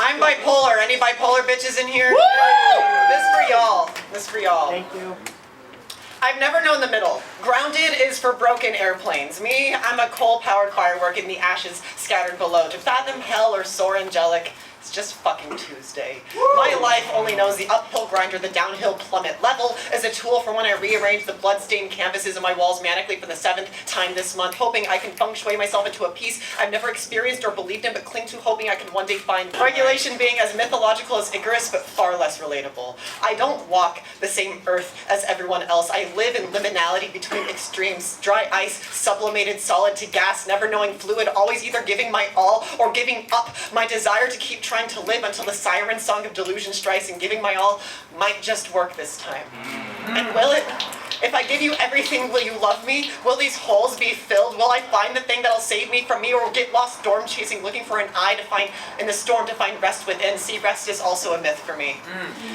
I'm bipolar. Any bipolar bitches in here? This for y'all. This for y'all. Thank you. I've never known the middle. Grounded is for broken airplanes. Me, I'm a coal-powered firework in the ashes scattered below. To fathom hell or soar angelic, it's just fucking Tuesday. My life only knows the uphill grind or the downhill plummet. Level is a tool for when I rearrange the blood-stained canvases on my walls manically for the 7th time this month, hoping I can feng shui myself into a peace I've never experienced or believed in, but cling to, hoping I can one day find. Regulation being as mythological as Icarus, but far less relatable. I don't walk the same earth as everyone else. I live in liminality between extremes. Dry ice, sublimated solid to gas, never knowing fluid, always either giving my all or giving up my desire to keep trying to live until the siren song of delusion strikes, and giving my all might just work this time. And will it? If I give you everything, will you love me? Will these holes be filled? Will I find the thing that'll save me from me, or get lost storm chasing, looking for an eye to find in the storm to find rest within? See, rest is also a myth for me.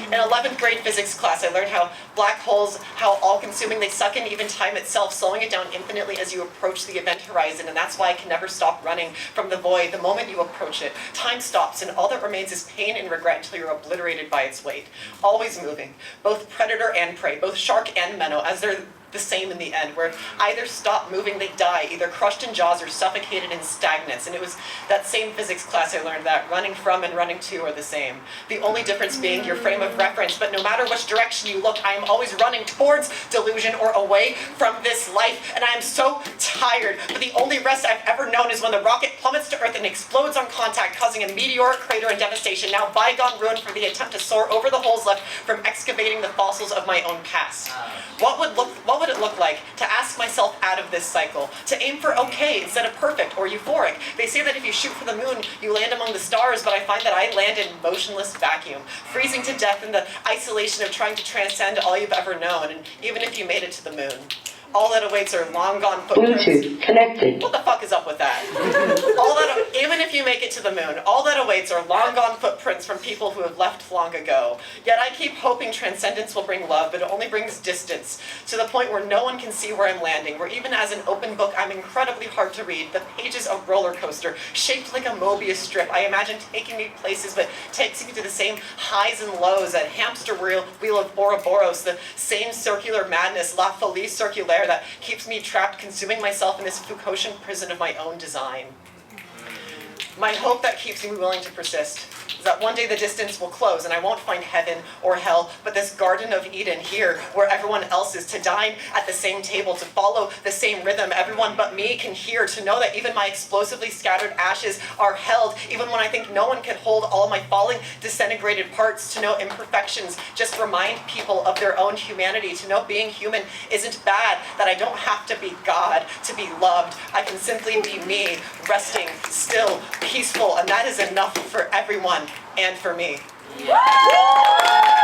In 11th grade physics class, I learned how black holes, how all-consuming they suck in even time itself, slowing it down infinitely as you approach the event horizon, and that's why I can never stop running from the void. The moment you approach it, time stops, and all that remains is pain and regret until you're obliterated by its weight. Always moving, both predator and prey, both shark and minnow, as they're the same in the end, where either stop moving, they die, either crushed in jaws or suffocated in stagnance. And it was that same physics class I learned that running from and running to are the same. The only difference being your frame of reference, but no matter which direction you look, I am always running towards delusion or away from this life, and I am so tired. But the only rest I've ever known is when the rocket plummets to Earth and explodes on contact, causing a meteoric crater and devastation, now bygone ruin for the attempt to soar over the holes left from excavating the fossils of my own past. What would it look like to ask myself out of this cycle? To aim for okay instead of perfect or euphoric. They say that if you shoot for the moon, you land among the stars, but I find that I land in motionless vacuum, freezing to death in the isolation of trying to transcend all you've ever known, and even if you made it to the moon. All that awaits are long gone footprints. Bluetooth connected. What the fuck is up with that? Even if you make it to the moon, all that awaits are long gone footprints from people who have left long ago. Yet I keep hoping transcendence will bring love, but it only brings distance, to the point where no one can see where I'm landing, where even as an open book, I'm incredibly hard to read. The pages of roller coaster, shaped like a Mobius strip. I imagine taking me places, but takes me to the same highs and lows, that hamster wheel of Ouroboros, the same circular madness, La Folie Circulaire, that keeps me trapped, consuming myself in this Foucaultian prison of my own design. My hope that keeps me willing to persist is that one day the distance will close and I won't find heaven or hell, but this Garden of Eden here, where everyone else is, to dine at the same table, to follow the same rhythm everyone but me can hear, to know that even my explosively scattered ashes are held, even when I think no one can hold all my falling, disintegrated parts, to know imperfections just remind people of their own humanity, to know being human isn't bad, that I don't have to be God to be loved. I can simply be me, resting, still, peaceful, and that is enough for everyone and for me. Yeah.